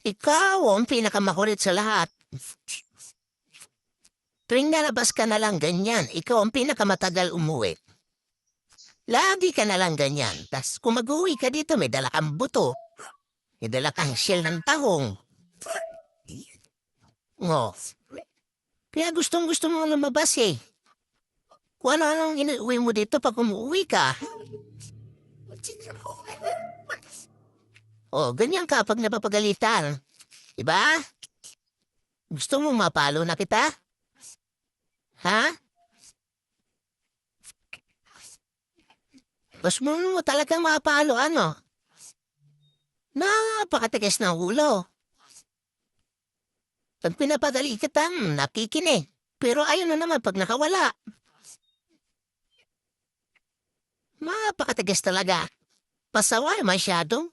Ikaw ang pinakamakulit sa lahat. Tuwing nalabas ka na lang ganyan, ikaw ang pinakamatagal umuwi. Lagi ka na lang ganyan. Tas kung mag-uwi ka dito, may dala kang buto. May dala kang shell ng tahong. Oh. Kaya gustong gusto mo lumabas eh. Kung ano-anong inuwi mo dito pag umuwi ka. Oh, ganyan ka pag napapagalitan. Diba? Gusto mo mapalo na kita? Ha? Gusto mo talagang mapalo, ano? Napakatigas ng ulo. Pag pinapadali kita, nakikinig. Pero ayun na naman pag nakawala. Napakatigas talaga. Pasaway masyado.